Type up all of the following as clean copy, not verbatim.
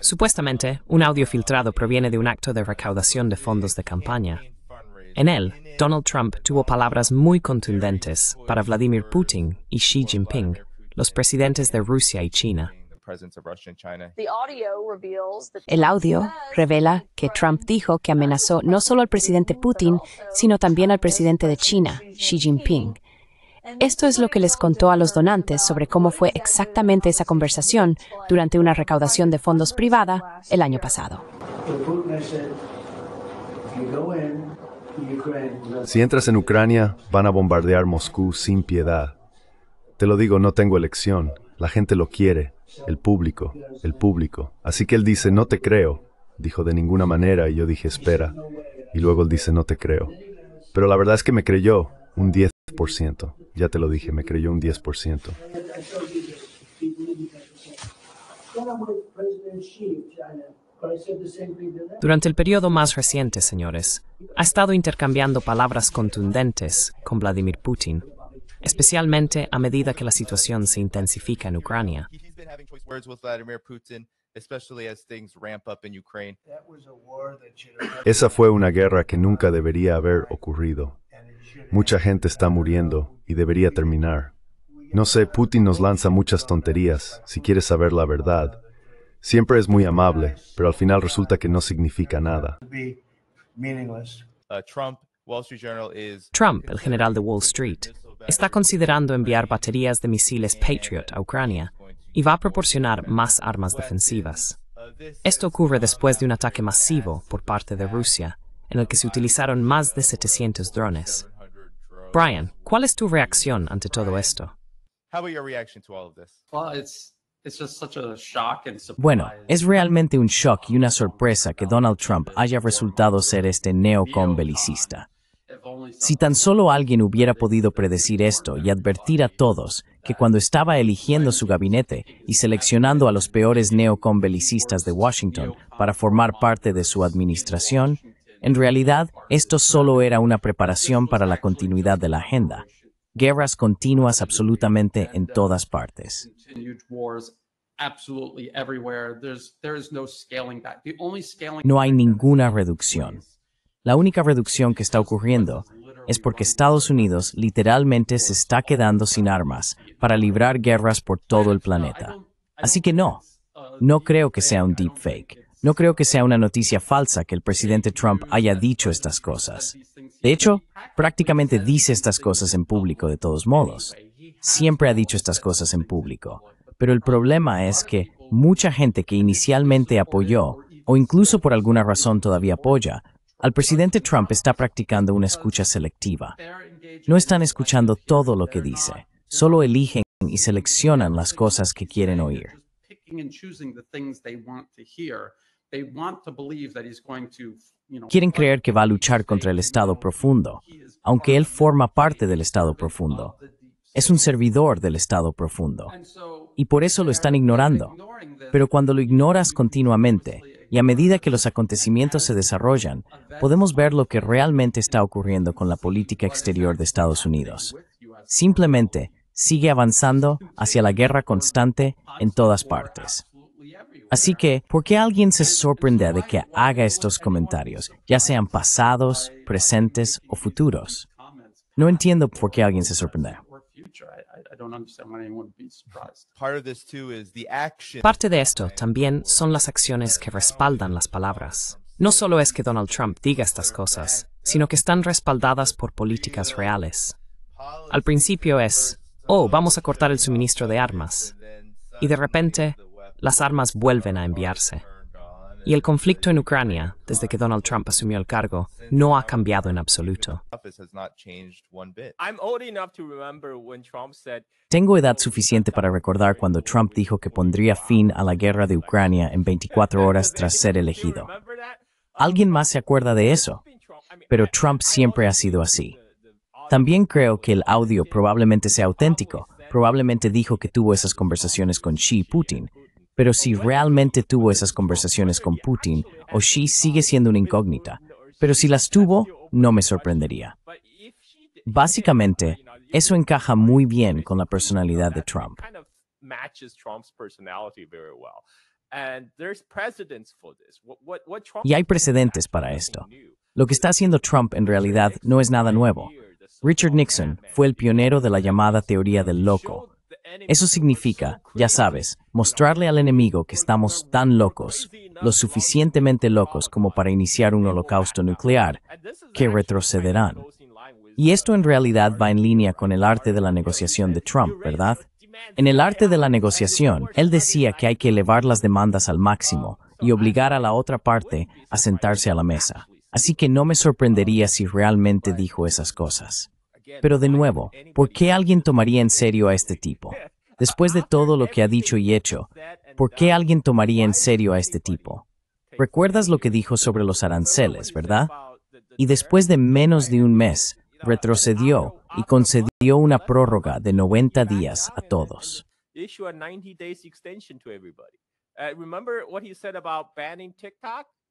Supuestamente, un audio filtrado proviene de un acto de recaudación de fondos de campaña. En él, Donald Trump tuvo palabras muy contundentes para Vladimir Putin y Xi Jinping, los presidentes de Rusia y China. El audio revela que Trump dijo que amenazó no solo al presidente Putin, sino también al presidente de China, Xi Jinping. Esto es lo que les contó a los donantes sobre cómo fue exactamente esa conversación durante una recaudación de fondos privada el año pasado. Si entras en Ucrania, van a bombardear Moscú sin piedad. Te lo digo, no tengo elección. La gente lo quiere. El público. Así que él dice, no te creo. Dijo, de ninguna manera, y yo dije, espera. Y luego él dice, no te creo. Pero la verdad es que me creyó un 10%. Ya te lo dije, me creyó un 10%. Durante el periodo más reciente, señores, ha estado intercambiando palabras contundentes con Vladimir Putin, especialmente a medida que la situación se intensifica en Ucrania. Esa fue una guerra que nunca debería haber ocurrido. Mucha gente está muriendo y debería terminar. No sé, Putin nos lanza muchas tonterías, si quieres saber la verdad. Siempre es muy amable, pero al final resulta que no significa nada. Trump, el general de Wall Street, está considerando enviar baterías de misiles Patriot a Ucrania y va a proporcionar más armas defensivas. Esto ocurre después de un ataque masivo por parte de Rusia, en el que se utilizaron más de 700 drones. Brian, ¿cuál es tu reacción ante todo esto? Bueno, es realmente un shock y una sorpresa que Donald Trump haya resultado ser este neocon belicista. Si tan solo alguien hubiera podido predecir esto y advertir a todos que cuando estaba eligiendo su gabinete y seleccionando a los peores neocon belicistas de Washington para formar parte de su administración, en realidad esto solo era una preparación para la continuidad de la agenda. Guerras continuas absolutamente en todas partes. No hay ninguna reducción. La única reducción que está ocurriendo es porque Estados Unidos literalmente se está quedando sin armas para librar guerras por todo el planeta. Así que no creo que sea un deepfake. No creo que sea una noticia falsa que el presidente Trump haya dicho estas cosas. De hecho, prácticamente dice estas cosas en público de todos modos. Siempre ha dicho estas cosas en público. Pero el problema es que mucha gente que inicialmente apoyó, o incluso por alguna razón todavía apoya, al presidente Trump está practicando una escucha selectiva. No están escuchando todo lo que dice, solo eligen y seleccionan las cosas que quieren oír. Quieren creer que va a luchar contra el Estado profundo, aunque él forma parte del Estado profundo. Es un servidor del Estado profundo. Y por eso lo están ignorando. Pero cuando lo ignoras continuamente, y a medida que los acontecimientos se desarrollan, podemos ver lo que realmente está ocurriendo con la política exterior de Estados Unidos. Simplemente sigue avanzando hacia la guerra constante en todas partes. Así que, ¿por qué alguien se sorprende de que haga estos comentarios, ya sean pasados, presentes o futuros? No entiendo por qué alguien se sorprende. Parte de esto también son las acciones que respaldan las palabras. No solo es que Donald Trump diga estas cosas, sino que están respaldadas por políticas reales. Al principio es, vamos a cortar el suministro de armas. Y de repente, las armas vuelven a enviarse. Y el conflicto en Ucrania, desde que Donald Trump asumió el cargo, no ha cambiado en absoluto. Tengo edad suficiente para recordar cuando Trump dijo que pondría fin a la guerra de Ucrania en 24 horas tras ser elegido. ¿Alguien más se acuerda de eso? Pero Trump siempre ha sido así. También creo que el audio probablemente sea auténtico. Probablemente dijo que tuvo esas conversaciones con Xi y Putin. Pero si realmente tuvo esas conversaciones con Putin, o Xi sigue siendo una incógnita. Pero si las tuvo, no me sorprendería. Básicamente, eso encaja muy bien con la personalidad de Trump. Y hay precedentes para esto. Lo que está haciendo Trump en realidad no es nada nuevo. Richard Nixon fue el pionero de la llamada teoría del loco. Eso significa, ya sabes, mostrarle al enemigo que estamos tan locos, lo suficientemente locos como para iniciar un holocausto nuclear, que retrocederán. Y esto en realidad va en línea con el arte de la negociación de Trump, ¿verdad? En el arte de la negociación, él decía que hay que elevar las demandas al máximo y obligar a la otra parte a sentarse a la mesa. Así que no me sorprendería si realmente dijo esas cosas. Pero de nuevo, ¿por qué alguien tomaría en serio a este tipo? Después de todo lo que ha dicho y hecho, ¿por qué alguien tomaría en serio a este tipo? ¿Recuerdas lo que dijo sobre los aranceles, verdad? Y después de menos de un mes, retrocedió y concedió una prórroga de 90 días a todos.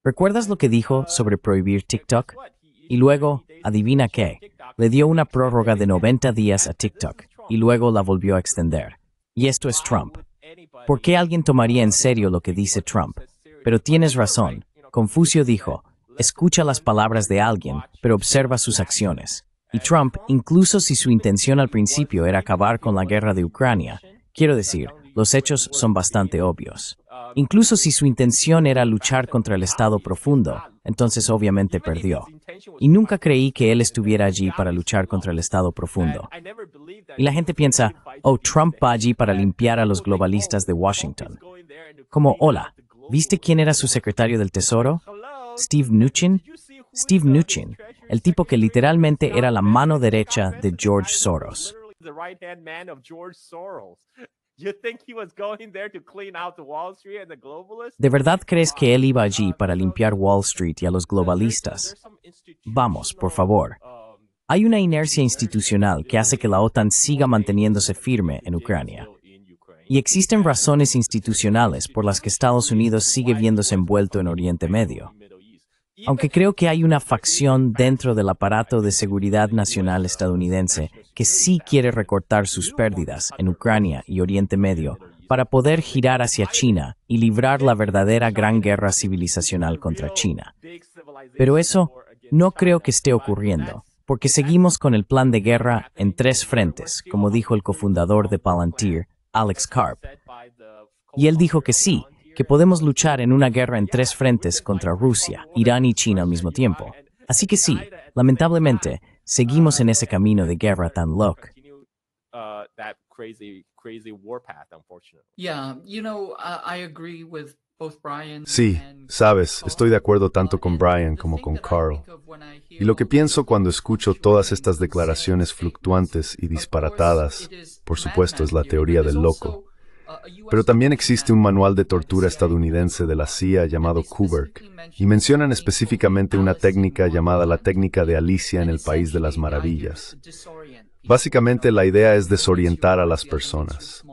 ¿Recuerdas lo que dijo sobre prohibir TikTok? Y luego, adivina qué, le dio una prórroga de 90 días a TikTok y luego la volvió a extender. Y esto es Trump. ¿Por qué alguien tomaría en serio lo que dice Trump? Pero tienes razón. Confucio dijo, escucha las palabras de alguien, pero observa sus acciones. Y Trump, incluso si su intención al principio era acabar con la guerra de Ucrania, quiero decir, los hechos son bastante obvios. Incluso si su intención era luchar contra el Estado profundo, entonces obviamente perdió. Y nunca creí que él estuviera allí para luchar contra el Estado profundo. Y la gente piensa, oh, Trump va allí para limpiar a los globalistas de Washington. Como, hola, ¿viste quién era su secretario del Tesoro? Steve Mnuchin. Steve Mnuchin, el tipo que literalmente era la mano derecha de George Soros. ¿De verdad crees que él iba allí para limpiar Wall Street y a los globalistas? Vamos, por favor. Hay una inercia institucional que hace que la OTAN siga manteniéndose firme en Ucrania. Y existen razones institucionales por las que Estados Unidos sigue viéndose envuelto en Oriente Medio. Aunque creo que hay una facción dentro del aparato de seguridad nacional estadounidense que sí quiere recortar sus pérdidas en Ucrania y Oriente Medio para poder girar hacia China y librar la verdadera gran guerra civilizacional contra China. Pero eso no creo que esté ocurriendo, porque seguimos con el plan de guerra en 3 frentes, como dijo el cofundador de Palantir, Alex Karp. Y él dijo que sí, que podemos luchar en una guerra en 3 frentes contra Rusia, Irán y China al mismo tiempo. Así que sí, lamentablemente, seguimos en ese camino de guerra tan loco. Sí, sabes, estoy de acuerdo tanto con Brian como con Carl. Y lo que pienso cuando escucho todas estas declaraciones fluctuantes y disparatadas, por supuesto, es la teoría del loco. Pero también existe un manual de tortura estadounidense de la CIA llamado Kuberg, y mencionan específicamente una técnica llamada la técnica de Alicia en el País de las Maravillas. Básicamente la idea es desorientar a las personas.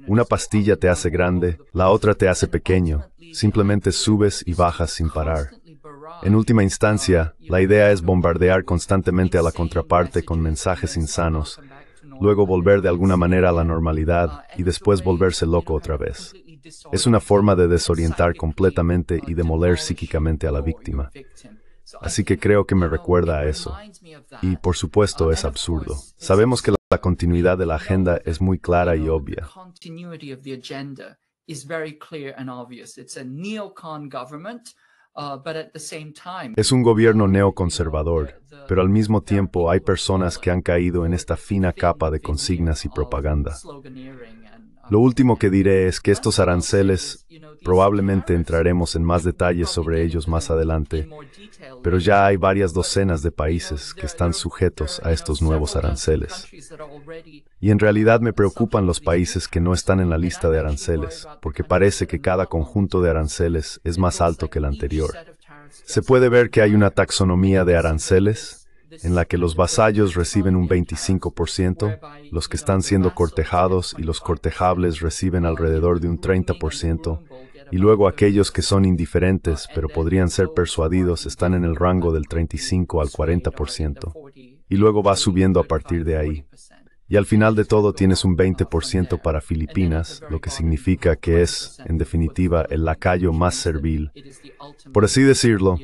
Una pastilla te hace grande, la otra te hace pequeño, simplemente subes y bajas sin parar. En última instancia, la idea es bombardear constantemente a la contraparte con mensajes insanos, luego volver de alguna manera a la normalidad y después volverse loco otra vez. Es una forma de desorientar completamente y demoler psíquicamente a la víctima. Así que creo que me recuerda a eso. Y por supuesto es absurdo. Sabemos que la continuidad de la agenda es muy clara y obvia. Es un gobierno neoconservador, pero al mismo tiempo hay personas que han caído en esta fina capa de consignas y propaganda. Lo último que diré es que estos aranceles, probablemente entraremos en más detalles sobre ellos más adelante, pero ya hay varias docenas de países que están sujetos a estos nuevos aranceles. Y en realidad me preocupan los países que no están en la lista de aranceles, porque parece que cada conjunto de aranceles es más alto que el anterior. Se puede ver que hay una taxonomía de aranceles, en la que los vasallos reciben un 25%, los que están siendo cortejados y los cortejables reciben alrededor de un 30%, y luego aquellos que son indiferentes pero podrían ser persuadidos están en el rango del 35 al 40%, y luego va subiendo a partir de ahí. Y al final de todo tienes un 20% para Filipinas, lo que significa que es, en definitiva, el lacayo más servil, por así decirlo.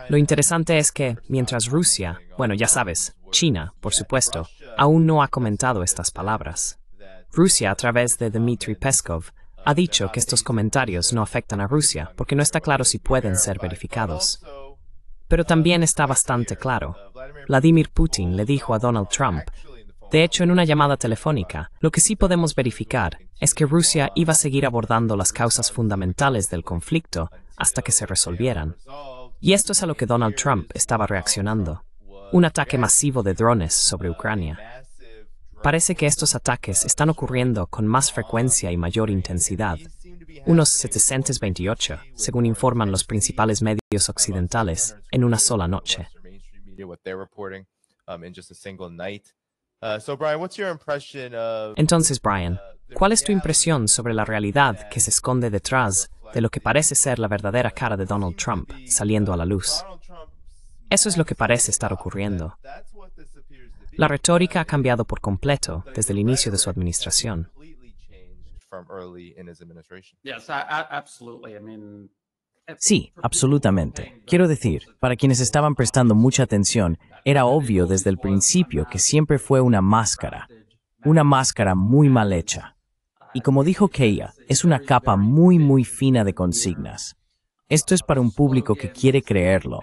Lo interesante es que, mientras Rusia, bueno, ya sabes, China, por supuesto, aún no ha comentado estas palabras. Rusia, a través de Dmitry Peskov, ha dicho que estos comentarios no afectan a Rusia porque no está claro si pueden ser verificados. Pero también está bastante claro. Vladimir Putin le dijo a Donald Trump, de hecho en una llamada telefónica, lo que sí podemos verificar es que Rusia iba a seguir abordando las causas fundamentales del conflicto hasta que se resolvieran. Y esto es a lo que Donald Trump estaba reaccionando. Un ataque masivo de drones sobre Ucrania. Parece que estos ataques están ocurriendo con más frecuencia y mayor intensidad. Unos 728, según informan los principales medios occidentales, en una sola noche. Entonces, Brian, ¿cuál es tu impresión sobre la realidad que se esconde detrás de lo que parece ser la verdadera cara de Donald Trump saliendo a la luz? Eso es lo que parece estar ocurriendo. La retórica ha cambiado por completo desde el inicio de su administración. Sí, absolutamente. Quiero decir, para quienes estaban prestando mucha atención, era obvio desde el principio que siempre fue una máscara muy mal hecha. Y como dijo Keia, es una capa muy fina de consignas. Esto es para un público que quiere creerlo,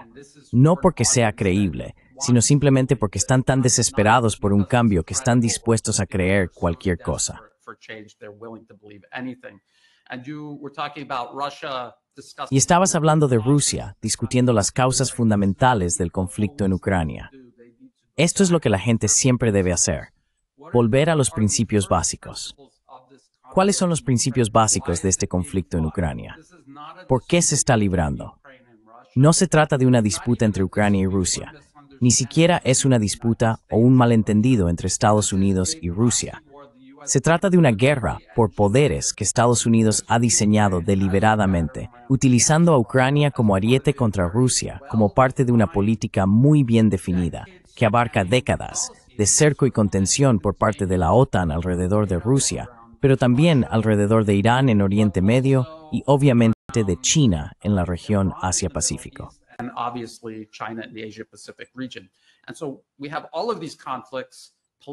no porque sea creíble, sino simplemente porque están tan desesperados por un cambio que están dispuestos a creer cualquier cosa. Y estabas hablando de Rusia, discutiendo las causas fundamentales del conflicto en Ucrania. Esto es lo que la gente siempre debe hacer, volver a los principios básicos. ¿Cuáles son los principios básicos de este conflicto en Ucrania? ¿Por qué se está librando? No se trata de una disputa entre Ucrania y Rusia. Ni siquiera es una disputa o un malentendido entre Estados Unidos y Rusia. Se trata de una guerra por poderes que Estados Unidos ha diseñado deliberadamente, utilizando a Ucrania como ariete contra Rusia, como parte de una política muy bien definida, que abarca décadas de cerco y contención por parte de la OTAN alrededor de Rusia, pero también alrededor de Irán en Oriente Medio y obviamente de China en la región Asia-Pacífico.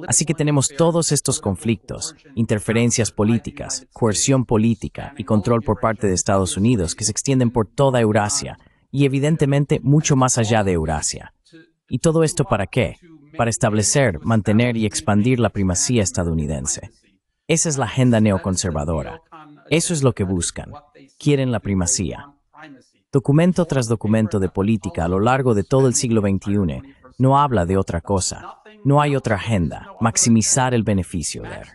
Así que tenemos todos estos conflictos, interferencias políticas, coerción política y control por parte de Estados Unidos que se extienden por toda Eurasia y evidentemente mucho más allá de Eurasia. ¿Y todo esto para qué? Para establecer, mantener y expandir la primacía estadounidense. Esa es la agenda neoconservadora. Eso es lo que buscan. Quieren la primacía. Documento tras documento de política a lo largo de todo el siglo XXI no habla de otra cosa. No hay otra agenda, maximizar el beneficio de él.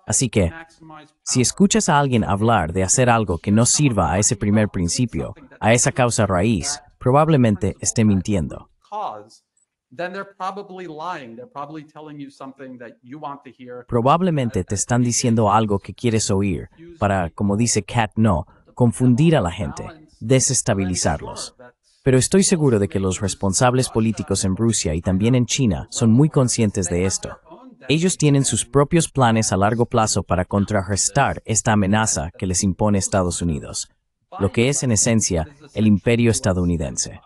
Así que, si escuchas a alguien hablar de hacer algo que no sirva a ese primer principio, a esa causa raíz, probablemente esté mintiendo. Probablemente te están diciendo algo que quieres oír para, como dice Kat No, confundir a la gente, desestabilizarlos. Pero estoy seguro de que los responsables políticos en Rusia y también en China son muy conscientes de esto. Ellos tienen sus propios planes a largo plazo para contrarrestar esta amenaza que les impone Estados Unidos, lo que es en esencia el imperio estadounidense.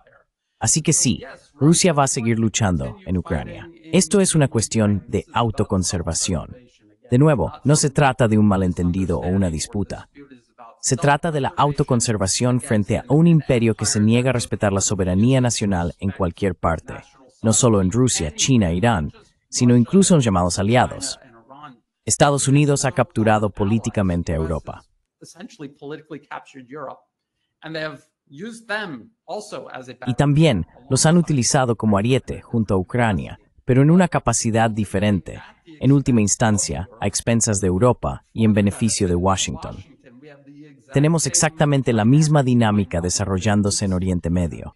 Así que sí, Rusia va a seguir luchando en Ucrania. Esto es una cuestión de autoconservación. De nuevo, no se trata de un malentendido o una disputa. Se trata de la autoconservación frente a un imperio que se niega a respetar la soberanía nacional en cualquier parte, no solo en Rusia, China, Irán, sino incluso en los llamados aliados. Estados Unidos ha capturado políticamente a Europa. Y también los han utilizado como ariete junto a Ucrania, pero en una capacidad diferente, en última instancia, a expensas de Europa y en beneficio de Washington. Tenemos exactamente la misma dinámica desarrollándose en Oriente Medio.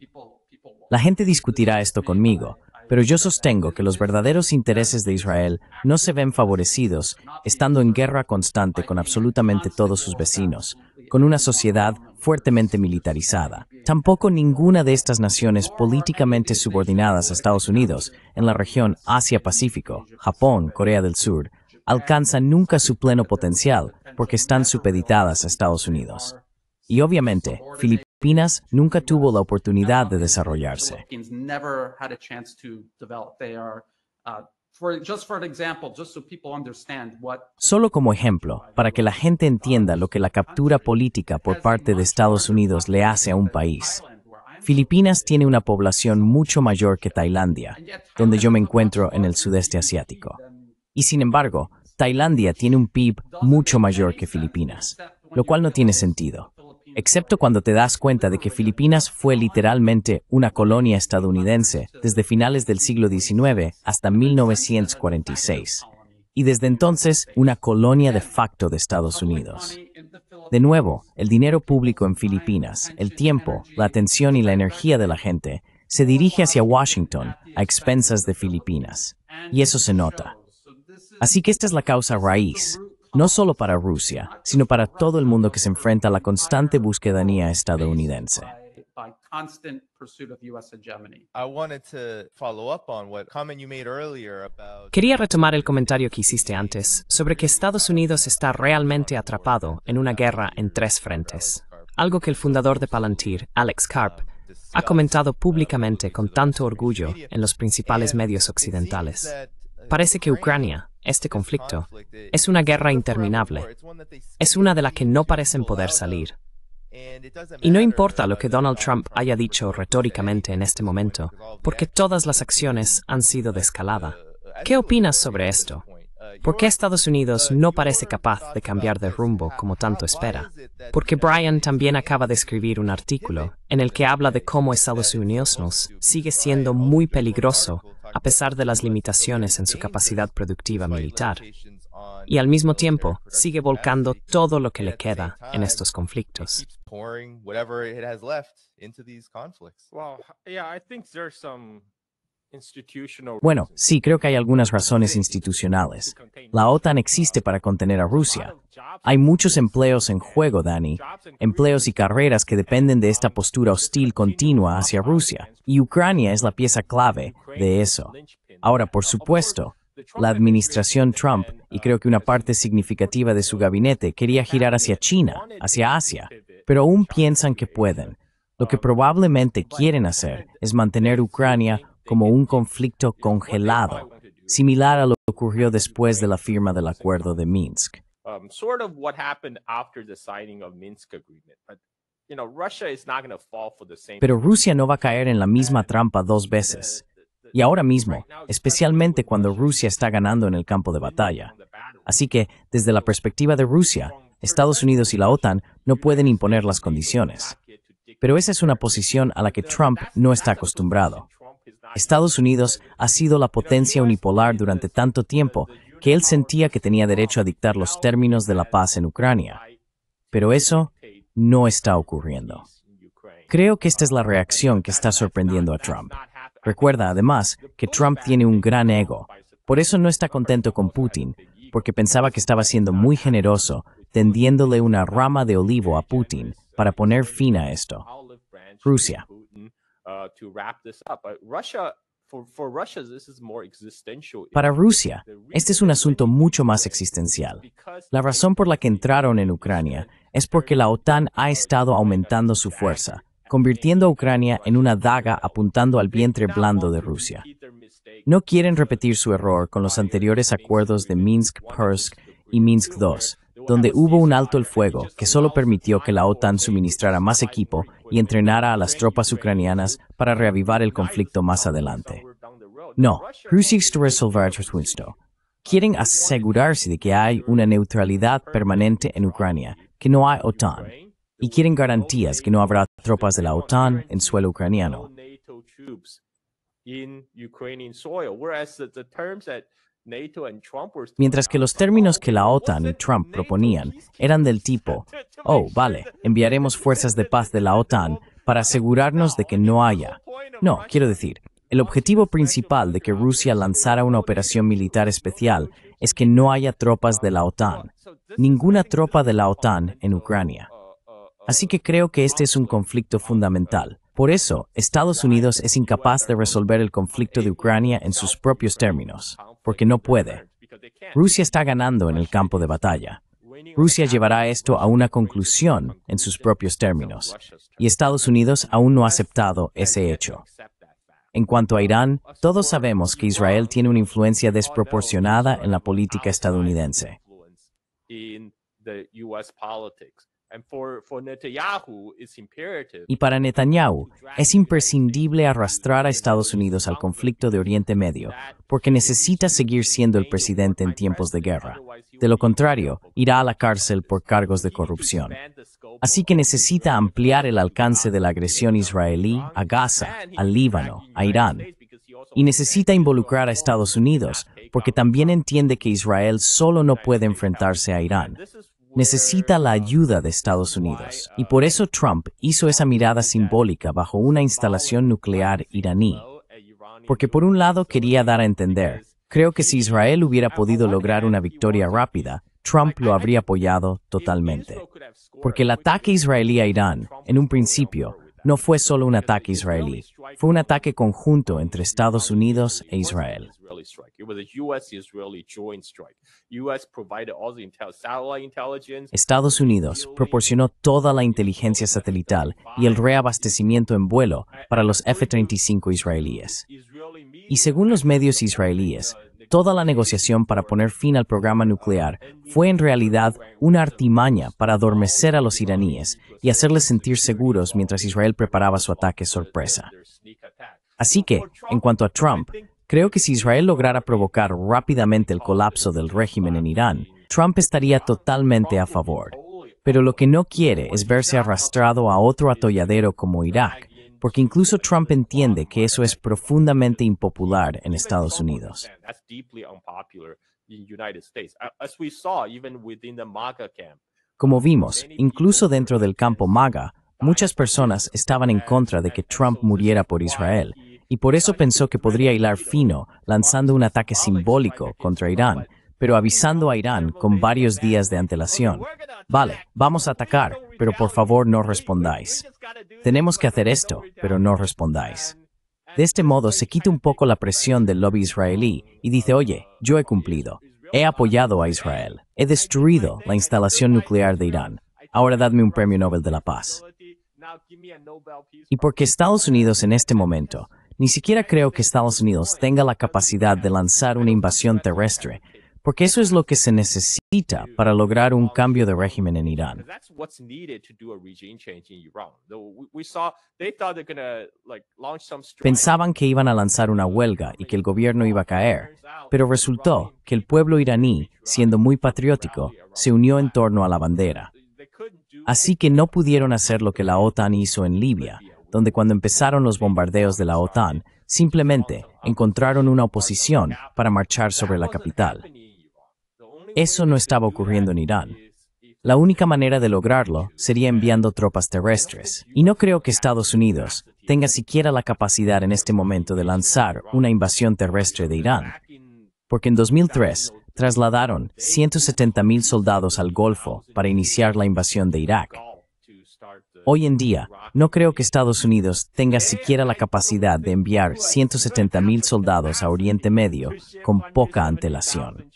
La gente discutirá esto conmigo, pero yo sostengo que los verdaderos intereses de Israel no se ven favorecidos estando en guerra constante con absolutamente todos sus vecinos, con una sociedad fuertemente militarizada. Tampoco ninguna de estas naciones políticamente subordinadas a Estados Unidos en la región Asia-Pacífico, Japón, Corea del Sur, alcanza nunca su pleno potencial porque están supeditadas a Estados Unidos. Y obviamente, Filipinas nunca tuvo la oportunidad de desarrollarse. Solo como ejemplo, para que la gente entienda lo que la captura política por parte de Estados Unidos le hace a un país. Filipinas tiene una población mucho mayor que Tailandia, donde yo me encuentro en el sudeste asiático. Y sin embargo, Tailandia tiene un PIB mucho mayor que Filipinas, lo cual no tiene sentido, excepto cuando te das cuenta de que Filipinas fue literalmente una colonia estadounidense desde finales del siglo XIX hasta 1946, y desde entonces una colonia de facto de Estados Unidos. De nuevo, el dinero público en Filipinas, el tiempo, la atención y la energía de la gente se dirige hacia Washington a expensas de Filipinas, y eso se nota. Así que esta es la causa raíz, no solo para Rusia, sino para todo el mundo que se enfrenta a la constante búsqueda estadounidense. Quería retomar el comentario que hiciste antes sobre que Estados Unidos está realmente atrapado en una guerra en tres frentes, algo que el fundador de Palantir, Alex Karp, ha comentado públicamente con tanto orgullo en los principales medios occidentales. Parece que Ucrania, este conflicto, es una guerra interminable. Es una de la que no parecen poder salir. Y no importa lo que Donald Trump haya dicho retóricamente en este momento, porque todas las acciones han sido de escalada. ¿Qué opinas sobre esto? ¿Por qué Estados Unidos no parece capaz de cambiar de rumbo como tanto espera? Porque Brian también acaba de escribir un artículo en el que habla de cómo Estados Unidos sigue siendo muy peligroso a pesar de las limitaciones en su capacidad productiva militar, y al mismo tiempo sigue volcando todo lo que le queda en estos conflictos. Bueno, sí, creo que hay algunas razones institucionales. La OTAN existe para contener a Rusia. Hay muchos empleos en juego, Dani, empleos y carreras que dependen de esta postura hostil continua hacia Rusia, y Ucrania es la pieza clave de eso. Ahora, por supuesto, la administración Trump, y creo que una parte significativa de su gabinete, quería girar hacia China, hacia Asia, pero aún piensan que pueden. Lo que probablemente quieren hacer es mantener Ucrania como un conflicto congelado, similar a lo que ocurrió después de la firma del Acuerdo de Minsk. Pero Rusia no va a caer en la misma trampa dos veces. Y ahora mismo, especialmente cuando Rusia está ganando en el campo de batalla. Así que, desde la perspectiva de Rusia, Estados Unidos y la OTAN no pueden imponer las condiciones. Pero esa es una posición a la que Trump no está acostumbrado. Estados Unidos ha sido la potencia unipolar durante tanto tiempo que él sentía que tenía derecho a dictar los términos de la paz en Ucrania. Pero eso no está ocurriendo. Creo que esta es la reacción que está sorprendiendo a Trump. Recuerda, además, que Trump tiene un gran ego. Por eso no está contento con Putin, porque pensaba que estaba siendo muy generoso, tendiéndole una rama de olivo a Putin para poner fin a esto. Rusia. Para Rusia, este es un asunto mucho más existencial. La razón por la que entraron en Ucrania es porque la OTAN ha estado aumentando su fuerza, convirtiendo a Ucrania en una daga apuntando al vientre blando de Rusia. No quieren repetir su error con los anteriores acuerdos de Minsk-Kursk y Minsk II, donde hubo un alto el fuego que solo permitió que la OTAN suministrara más equipo y entrenara a las tropas ucranianas para reavivar el conflicto más adelante. No, Rusia quiere resolver esto. Quieren asegurarse de que hay una neutralidad permanente en Ucrania, que no hay OTAN, y quieren garantías que no habrá tropas de la OTAN en suelo ucraniano. Mientras que los términos que la OTAN y Trump proponían eran del tipo, oh, vale, enviaremos fuerzas de paz de la OTAN para asegurarnos de que no haya. No, quiero decir, el objetivo principal de que Rusia lanzara una operación militar especial es que no haya tropas de la OTAN, ninguna tropa de la OTAN en Ucrania. Así que creo que este es un conflicto fundamental. Por eso, Estados Unidos es incapaz de resolver el conflicto de Ucrania en sus propios términos, porque no puede. Rusia está ganando en el campo de batalla. Rusia llevará esto a una conclusión en sus propios términos, y Estados Unidos aún no ha aceptado ese hecho. En cuanto a Irán, todos sabemos que Israel tiene una influencia desproporcionada en la política estadounidense. Y para Netanyahu, es imprescindible arrastrar a Estados Unidos al conflicto de Oriente Medio, porque necesita seguir siendo el presidente en tiempos de guerra. De lo contrario, irá a la cárcel por cargos de corrupción. Así que necesita ampliar el alcance de la agresión israelí a Gaza, al Líbano, a Irán. Y necesita involucrar a Estados Unidos, porque también entiende que Israel solo no puede enfrentarse a Irán. Necesita la ayuda de Estados Unidos. Y por eso Trump hizo esa mirada simbólica bajo una instalación nuclear iraní. Porque por un lado quería dar a entender, creo que si Israel hubiera podido lograr una victoria rápida, Trump lo habría apoyado totalmente. Porque el ataque israelí a Irán, en un principio, no fue solo un ataque israelí, fue un ataque conjunto entre Estados Unidos e Israel. Estados Unidos proporcionó toda la inteligencia satelital y el reabastecimiento en vuelo para los F-35 israelíes. Y según los medios israelíes, toda la negociación para poner fin al programa nuclear fue en realidad una artimaña para adormecer a los iraníes y hacerles sentir seguros mientras Israel preparaba su ataque sorpresa. Así que, en cuanto a Trump, creo que si Israel lograra provocar rápidamente el colapso del régimen en Irán, Trump estaría totalmente a favor. Pero lo que no quiere es verse arrastrado a otro atolladero como Irak, porque incluso Trump entiende que eso es profundamente impopular en Estados Unidos. Como vimos, incluso dentro del campo MAGA, muchas personas estaban en contra de que Trump muriera por Israel, y por eso pensó que podría hilar fino lanzando un ataque simbólico contra Irán, pero avisando a Irán con varios días de antelación. Vale, vamos a atacar, pero por favor no respondáis. Tenemos que hacer esto, pero no respondáis. De este modo se quita un poco la presión del lobby israelí y dice, oye, yo he cumplido. He apoyado a Israel. He destruido la instalación nuclear de Irán. Ahora dadme un premio Nobel de la Paz. Y porque Estados Unidos en este momento, ni siquiera creo que Estados Unidos tenga la capacidad de lanzar una invasión terrestre, porque eso es lo que se necesita para lograr un cambio de régimen en Irán. Pensaban que iban a lanzar una huelga y que el gobierno iba a caer, pero resultó que el pueblo iraní, siendo muy patriótico, se unió en torno a la bandera. Así que no pudieron hacer lo que la OTAN hizo en Libia, donde cuando empezaron los bombardeos de la OTAN, simplemente encontraron una oposición para marchar sobre la capital. Eso no estaba ocurriendo en Irán. La única manera de lograrlo sería enviando tropas terrestres. Y no creo que Estados Unidos tenga siquiera la capacidad en este momento de lanzar una invasión terrestre de Irán. Porque en 2003 trasladaron 170,000 soldados al Golfo para iniciar la invasión de Irak. Hoy en día, no creo que Estados Unidos tenga siquiera la capacidad de enviar 170,000 soldados a Oriente Medio con poca antelación.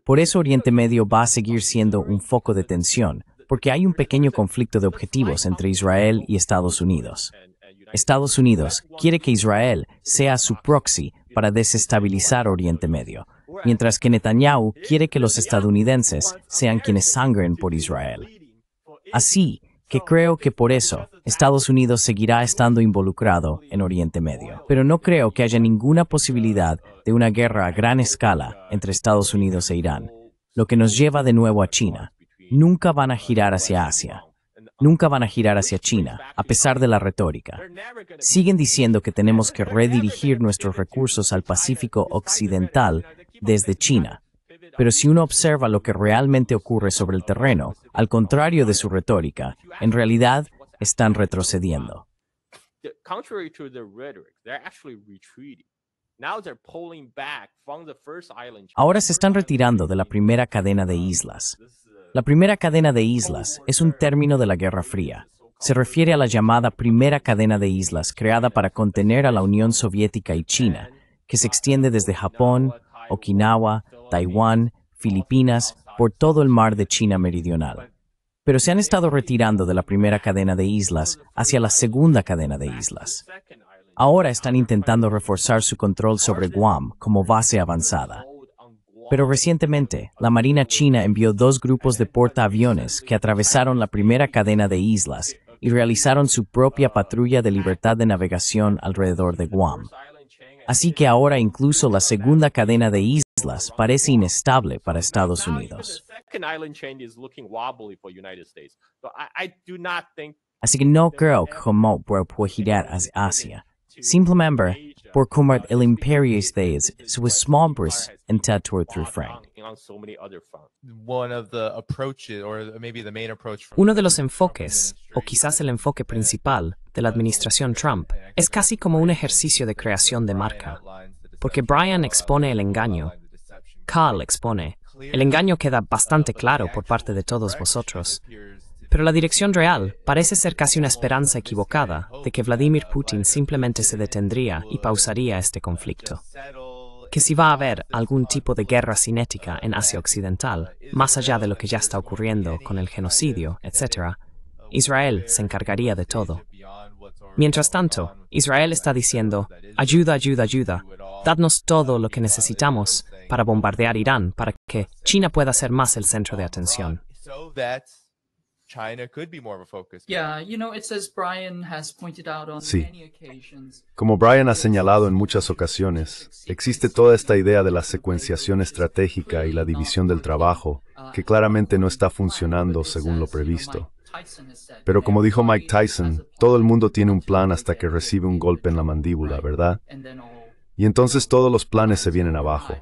Por eso Oriente Medio va a seguir siendo un foco de tensión, porque hay un pequeño conflicto de objetivos entre Israel y Estados Unidos. Estados Unidos quiere que Israel sea su proxy para desestabilizar Oriente Medio, mientras que Netanyahu quiere que los estadounidenses sean quienes sangren por Israel. Así que creo que por eso Estados Unidos seguirá estando involucrado en Oriente Medio. Pero no creo que haya ninguna posibilidad de una guerra a gran escala entre Estados Unidos e Irán, lo que nos lleva de nuevo a China. Nunca van a girar hacia Asia. Nunca van a girar hacia China, a pesar de la retórica. Siguen diciendo que tenemos que redirigir nuestros recursos al Pacífico Occidental desde China. Pero si uno observa lo que realmente ocurre sobre el terreno, al contrario de su retórica, en realidad están retrocediendo. Ahora se están retirando de la primera cadena de islas. La primera cadena de islas es un término de la Guerra Fría. Se refiere a la llamada primera cadena de islas creada para contener a la Unión Soviética y China, que se extiende desde Japón, Okinawa, Taiwán, Filipinas, por todo el mar de China meridional. Pero se han estado retirando de la primera cadena de islas hacia la segunda cadena de islas. Ahora están intentando reforzar su control sobre Guam como base avanzada. Pero recientemente, la Marina china envió 2 grupos de portaaviones que atravesaron la primera cadena de islas y realizaron su propia patrulla de libertad de navegación alrededor de Guam. Así que ahora incluso la segunda cadena de islas parece inestable para Estados Unidos. Así que no creo que como pueda girar hacia Asia. Simplemente por como el imperio es su esmombres en territorio franco. Uno de los enfoques, o quizás el enfoque principal, de la administración Trump es casi como un ejercicio de creación de marca. Porque Brian expone el engaño, Carl expone, el engaño queda bastante claro por parte de todos vosotros. Pero la dirección real parece ser casi una esperanza equivocada de que Vladimir Putin simplemente se detendría y pausaría este conflicto. Que si va a haber algún tipo de guerra cinética en Asia Occidental, más allá de lo que ya está ocurriendo con el genocidio, etc., Israel se encargaría de todo. Mientras tanto, Israel está diciendo, ayuda, ayuda, ayuda, dadnos todo lo que necesitamos para bombardear Irán para que China pueda ser más el centro de atención. Sí. Como Brian ha señalado en muchas ocasiones, existe toda esta idea de la secuenciación estratégica y la división del trabajo, que claramente no está funcionando según lo previsto. Pero como dijo Mike Tyson, todo el mundo tiene un plan hasta que recibe un golpe en la mandíbula, ¿verdad? Y entonces todos los planes se vienen abajo.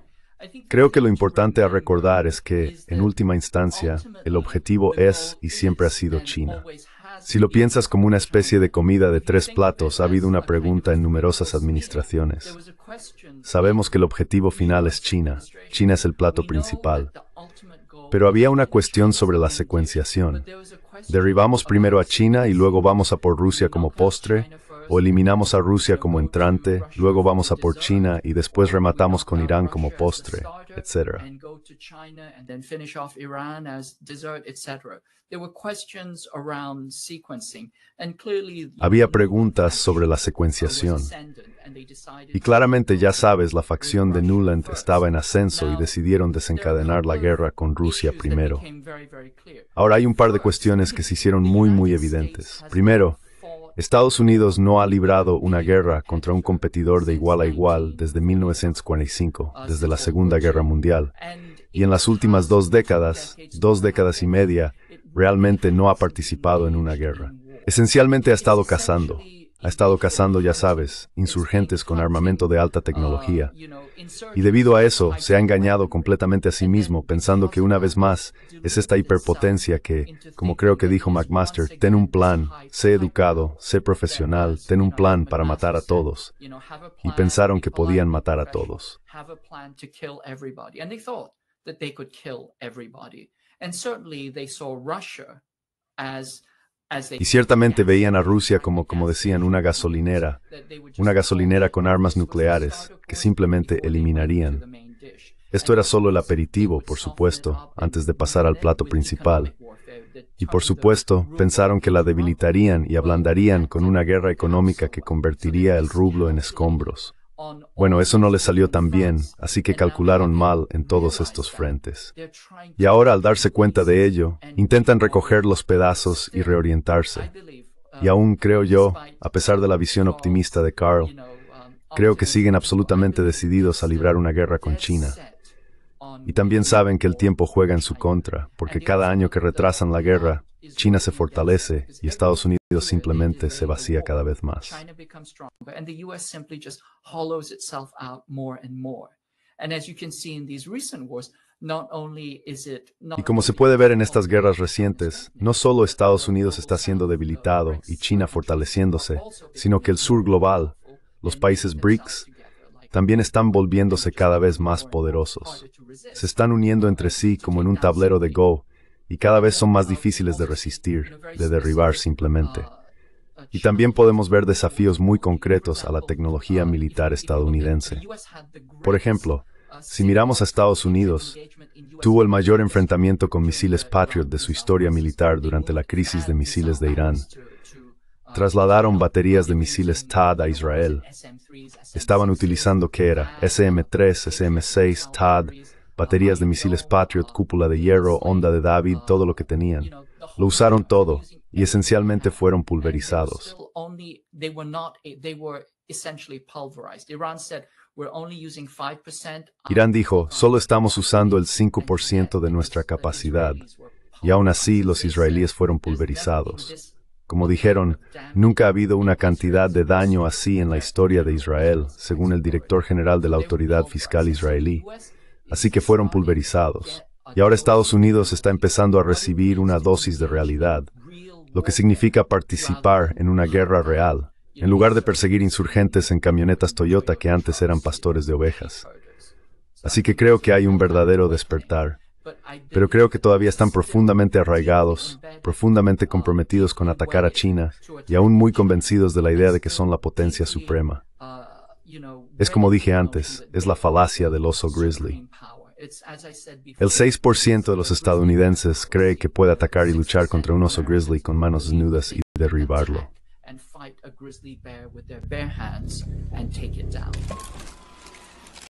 Creo que lo importante a recordar es que, en última instancia, el objetivo es y siempre ha sido China. Si lo piensas como una especie de comida de 3 platos, ha habido una pregunta en numerosas administraciones. Sabemos que el objetivo final es China. China es el plato principal. Pero había una cuestión sobre la secuenciación. ¿Derribamos primero a China y luego vamos a por Rusia como postre? ¿O eliminamos a Rusia como entrante, luego vamos a por China y después rematamos con Irán como postre, etc.? Había preguntas sobre la secuenciación. Y claramente ya sabes, la facción de Nuland estaba en ascenso y decidieron desencadenar la guerra con Rusia primero. Ahora hay un par de cuestiones que se hicieron muy evidentes. Primero, Estados Unidos no ha librado una guerra contra un competidor de igual a igual desde 1945, desde la Segunda Guerra Mundial. Y en las últimas 2 décadas y media, realmente no ha participado en una guerra. Esencialmente ha estado cazando, ya sabes, insurgentes con armamento de alta tecnología. Y debido a eso, se ha engañado completamente a sí mismo, pensando que una vez más es esta hiperpotencia que, como creo que dijo McMaster, ten un plan, sé educado, sé profesional, ten un plan para matar a todos. Y pensaron que podían matar a todos. Y ciertamente veían a Rusia como decían, una gasolinera con armas nucleares que simplemente eliminarían. Esto era solo el aperitivo, por supuesto, antes de pasar al plato principal. Y por supuesto, pensaron que la debilitarían y ablandarían con una guerra económica que convertiría el rublo en escombros. Bueno, eso no les salió tan bien, así que calcularon mal en todos estos frentes. Y ahora, al darse cuenta de ello, intentan recoger los pedazos y reorientarse. Y aún creo yo, a pesar de la visión optimista de Carl, creo que siguen absolutamente decididos a librar una guerra con China. Y también saben que el tiempo juega en su contra, porque cada año que retrasan la guerra, China se fortalece y Estados Unidos simplemente se vacía cada vez más. Y como se puede ver en estas guerras recientes, no solo Estados Unidos está siendo debilitado y China fortaleciéndose, sino que el sur global, los países BRICS, también están volviéndose cada vez más poderosos. Se están uniendo entre sí como en un tablero de Go, y cada vez son más difíciles de resistir, de derribar simplemente. Y también podemos ver desafíos muy concretos a la tecnología militar estadounidense. Por ejemplo, si miramos a Estados Unidos, tuvo el mayor enfrentamiento con misiles Patriot de su historia militar durante la crisis de misiles de Irán. Trasladaron baterías de misiles THAAD a Israel. Estaban utilizando, ¿qué era? SM-3, SM-6, THAAD, baterías de misiles Patriot, cúpula de hierro, onda de David, todo lo que tenían. Lo usaron todo, y esencialmente fueron pulverizados. Irán dijo, solo estamos usando el 5% de nuestra capacidad, y aún así los israelíes fueron pulverizados. Como dijeron, nunca ha habido una cantidad de daño así en la historia de Israel, según el director general de la Autoridad Fiscal israelí. Así que fueron pulverizados. Y ahora Estados Unidos está empezando a recibir una dosis de realidad, lo que significa participar en una guerra real, en lugar de perseguir insurgentes en camionetas Toyota que antes eran pastores de ovejas. Así que creo que hay un verdadero despertar. Pero creo que todavía están profundamente arraigados, profundamente comprometidos con atacar a China y aún muy convencidos de la idea de que son la potencia suprema. Es como dije antes, es la falacia del oso grizzly. El 6% de los estadounidenses cree que puede atacar y luchar contra un oso grizzly con manos desnudas y derribarlo.